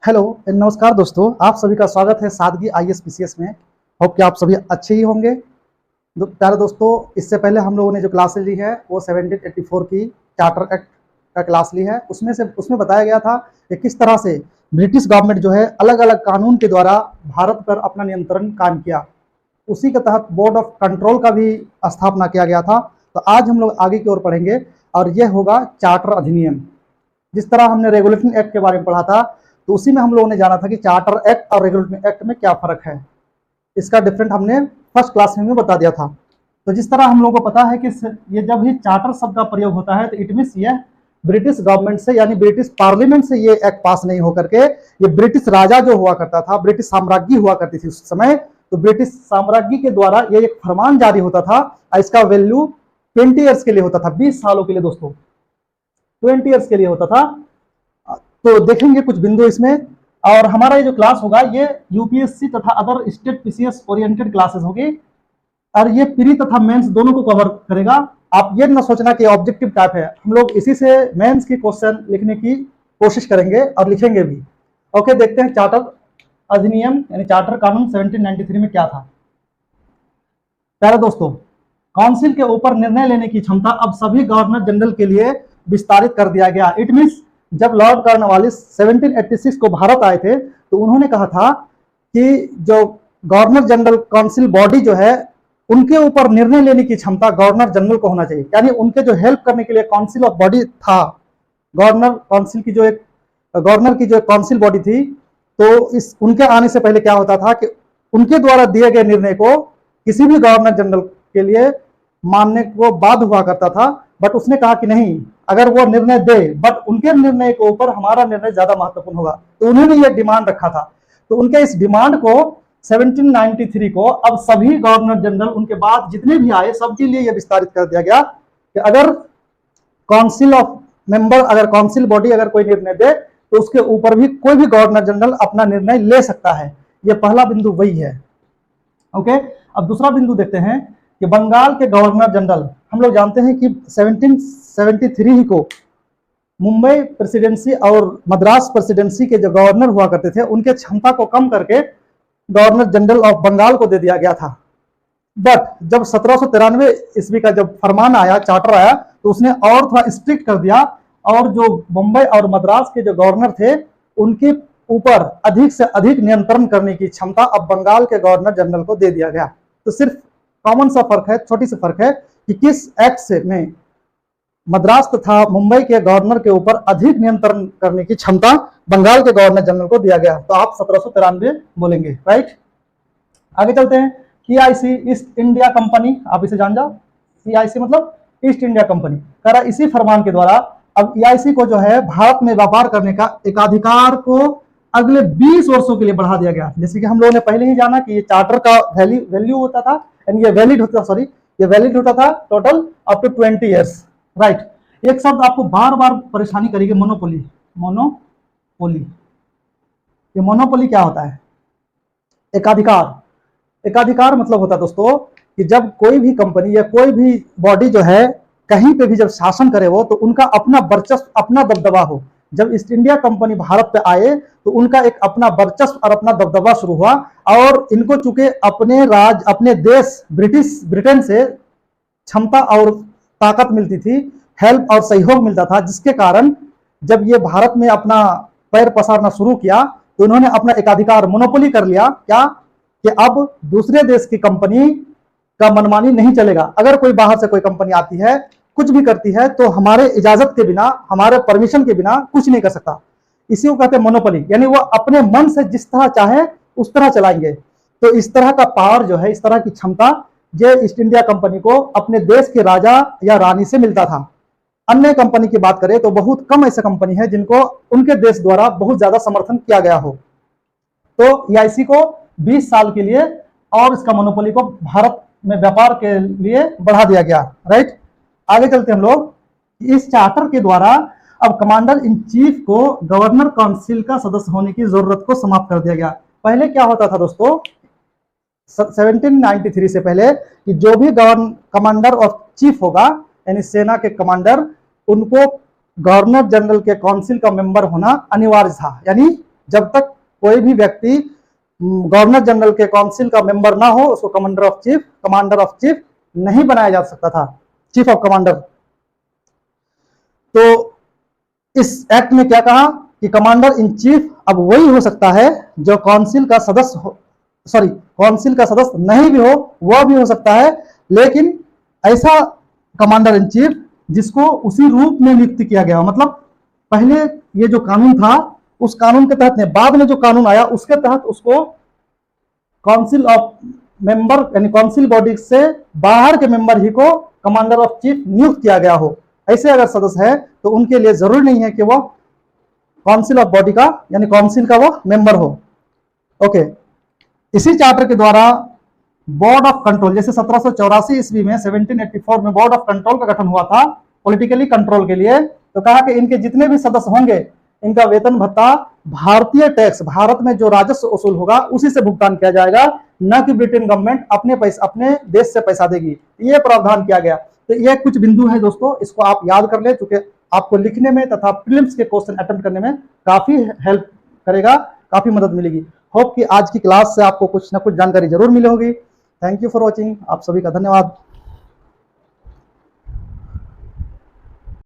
Hello नमस्कार दोस्तों, आप सभी का स्वागत है सादगी आईएएस पीसीएस में। होप कि आप सभी अच्छे ही होंगे। प्यारे दोस्तों, इससे पहले हम लोगों ने जो क्लासेस ली है वो 1784 की चार्टर एक्ट का क्लास ली है। उसमें बताया गया था कि किस तरह से ब्रिटिश गवर्नमेंट जो है अलग अलग कानून के द्वारा भारत पर अपना नियंत्रण कायम किया। उसी के तहत बोर्ड ऑफ कंट्रोल का भी स्थापना किया गया था। तो आज हम लोग आगे की ओर पढ़ेंगे और यह होगा चार्टर अधिनियम। जिस तरह हमने रेगुलेटिंग एक्ट के बारे में पढ़ा था, तो उसी में हम लोगों ने जाना था कि चार्टर एक्ट और रेगुलेटिंग एक्ट में क्या फर्क है। इसका डिफरेंट हमने फर्स्ट क्लास में बता दिया था। तो जिस तरह हम लोगों को पता है कि ये जब भी चार्टर शब्द का प्रयोग होता है तो इट मीन्स यह ब्रिटिश गवर्नमेंट से यानी ब्रिटिश पार्लियामेंट से ये एक्ट पास नहीं होकर के ये ब्रिटिश राजा जो हुआ करता था, ब्रिटिश साम्राज्ञी हुआ करती थी उस समय, तो ब्रिटिश साम्राज्ञी के द्वारा ये एक फरमान जारी होता था। इसका वैल्यू 20 ईयर्स के लिए होता था, 20 सालों के लिए दोस्तों, 20 ईयर्स के लिए होता था। तो देखेंगे कुछ बिंदु इसमें। और हमारा ये जो क्लास होगा ये यूपीएससी तथा other state PCS oriented classes होगी और ये प्री तथा मेंस दोनों को कवर करेगा। आप ये ना सोचना कि ऑब्जेक्टिव टाइप है, हम लोग इसी से मेंस की क्वेश्चन लिखने की कोशिश करेंगे और लिखेंगे भी। ओके, देखते हैं चार्टर अधिनियम यानी चार्टर कानून 1793 में क्या था। प्यारे दोस्तों, काउंसिल के ऊपर निर्णय लेने की क्षमता अब सभी गवर्नर जनरल के लिए विस्तारित कर दिया गया। इट मीन्स जब लॉर्ड कॉर्नवालिस 1786 को भारत आए थे तो उन्होंने कहा था कि जो गवर्नर जनरल काउंसिल बॉडी जो है उनके ऊपर निर्णय लेने की क्षमता गवर्नर जनरल को होना चाहिए। यानी उनके जो हेल्प करने के लिए काउंसिल ऑफ बॉडी था, गवर्नर काउंसिल की जो एक गवर्नर की जो काउंसिल बॉडी थी, तो इस उनके आने से पहले क्या होता था कि उनके द्वारा दिए गए निर्णय को किसी भी गवर्नर जनरल के लिए मानने को बाध्य हुआ करता था। बट उसने कहा कि नहीं, अगर वो निर्णय दे बट उनके निर्णय के ऊपर हमारा निर्णय ज्यादा महत्वपूर्ण होगा। तो उन्होंने ये डिमांड रखा था। तो उनके इस डिमांड को 1793 को अब सभी गवर्नर जनरल उनके बाद जितने भी आए सबके लिए यह विस्तारित कर दिया गया कि अगर काउंसिल ऑफ मेंबर, अगर काउंसिल बॉडी अगर कोई निर्णय दे तो उसके ऊपर भी कोई भी गवर्नर जनरल अपना निर्णय ले सकता है। यह पहला बिंदु वही है। ओके, अब दूसरा बिंदु देखते हैं कि बंगाल के गवर्नर जनरल, हम लोग जानते हैं कि 1773 को मुंबई प्रेसिडेंसी और मद्रास प्रेसिडेंसी के जो गवर्नर हुआ करते थे उनके क्षमता को कम करके गवर्नर जनरल ऑफ बंगाल को दे दिया गया था। बट जब 1793 ईस्वी का जब फरमान आया, चार्टर आया, तो उसने और थोड़ा स्ट्रिक्ट कर दिया और जो मुंबई और मद्रास के जो गवर्नर थे उनके ऊपर अधिक से अधिक नियंत्रण करने की क्षमता अब बंगाल के गवर्नर जनरल को दे दिया गया। तो सिर्फ कॉमन सा फर्क है, छोटी सी फर्क है कि किस एक्ट से में मद्रास तथा मुंबई के गवर्नर के ऊपर अधिक नियंत्रण करने की क्षमता बंगाल के गवर्नर जनरल को दिया गया। तो आप 1793 बोलेंगे, राइट। आगे चलते हैं। ईआईसी, ईस्ट इंडिया कंपनी, आप इसे जान जाओ। ईआईसी मतलब ईस्ट इंडिया कंपनी। कह रहा इसी फरमान के द्वारा अब ईआईसी को जो है भारत में व्यापार करने का एकाधिकार को अगले 20 वर्षों के लिए बढ़ा दिया गया। जैसे कि हम लोगों ने पहले ही जाना कि ये चार्टर का वैल्यू होता था, ये वैलिड होता था total up to 20 years, right. एक शब्द आपको बार बार परेशानी करेगी, मोनोपोली। मोनोपोली, ये मोनोपोली क्या होता है? एकाधिकार मतलब होता है दोस्तों कि जब कोई भी कंपनी या कोई भी बॉडी जो है कहीं पे भी जब शासन करे वो, तो उनका अपना वर्चस्व, अपना दबदबा हो। जब ईस्ट इंडिया कंपनी भारत पे आए तो उनका एक अपना वर्चस्व और अपना दबदबा शुरू हुआ और इनको चूंकि अपने देश ब्रिटेन से क्षमता और ताकत मिलती थी, हेल्प और सहयोग मिलता था, जिसके कारण जब ये भारत में अपना पैर पसारना शुरू किया तो उन्होंने अपना एकाधिकार मोनोपोली कर लिया। क्या कि अब दूसरे देश की कंपनी का मनमानी नहीं चलेगा। अगर कोई बाहर से कोई कंपनी आती है, कुछ भी करती है, तो हमारे इजाजत के बिना, हमारे परमिशन के बिना कुछ नहीं कर सकता। इसी को कहते हैं मोनोपोली, यानी वो अपने मन से जिस तरह चाहे उस तरह चलाएंगे। तो इस तरह का पावर जो है, इस तरह की क्षमता ये ईस्ट इंडिया कंपनी को अपने देश के राजा या रानी से मिलता था। अन्य कंपनी की बात करें तो बहुत कम ऐसे कंपनी है जिनको उनके देश द्वारा बहुत ज्यादा समर्थन किया गया हो। तो ईआईसी को 20 साल के लिए और इसका मोनोपोली को भारत में व्यापार के लिए बढ़ा दिया गया, राइट। आगे चलते हम लोग। इस चार्टर के द्वारा अब कमांडर इन चीफ को गवर्नर काउंसिल का सदस्य होने की जरूरत को समाप्त कर दिया गया। पहले क्या होता था दोस्तों, 1793 से पहले कि जो भी कमांडर ऑफ चीफ होगा यानी सेना के कमांडर, उनको गवर्नर जनरल के काउंसिल का मेंबर होना अनिवार्य था। यानी जब तक कोई भी व्यक्ति गवर्नर जनरल के काउंसिल का मेंबर ना हो उसको कमांडर ऑफ चीफ नहीं बनाया जा सकता था, चीफ ऑफ कमांडर। तो इस एक्ट में क्या कहा कि कमांडर इन चीफ अब वही हो सकता है जो काउंसिल का सदस्य हो, काउंसिल का सदस्य नहीं भी हो वह भी हो सकता है, लेकिन ऐसा कमांडर इन चीफ जिसको उसी रूप में नियुक्त किया गया हो। मतलब पहले ये जो कानून था उस कानून के तहत नहीं, बाद में जो कानून आया उसके तहत उसको काउंसिल ऑफ मेंबर यानी काउंसिल बॉडी से बाहर के मेंबर ही को कमांडर ऑफ चीफ नियुक्त किया गया हो। ऐसे अगर सदस्य है तो उनके लिए जरूरी नहीं है कि वह काउंसिल ऑफ बॉडी का यानी काउंसिल का वो मेंबर हो। ओके, इसी चार्टर के द्वारा बोर्ड ऑफ कंट्रोल, जैसे 1784 ईस्वी में 1784 में बोर्ड ऑफ कंट्रोल का गठन हुआ था पॉलिटिकली कंट्रोल के लिए, तो कहा कि इनके जितने भी सदस्य होंगे इनका वेतन भत्ता भारतीय टैक्स, भारत में जो राजस्व वसूल होगा उसी से भुगतान किया जाएगा, न कि ब्रिटेन गवर्नमेंट अपने देश से पैसा देगी। ये प्रावधान किया गया। तो ये कुछ बिंदु है दोस्तों, इसको आप याद कर ले, चूंकि आपको लिखने में तथा प्रीलिम्स के क्वेश्चन अटेम्प्ट करने में काफी हेल्प करेगा, काफी मदद मिलेगी। होप कि आज की क्लास से आपको कुछ ना कुछ जानकारी जरूर मिली होगी। थैंक यू फॉर वॉचिंग, आप सभी का धन्यवाद।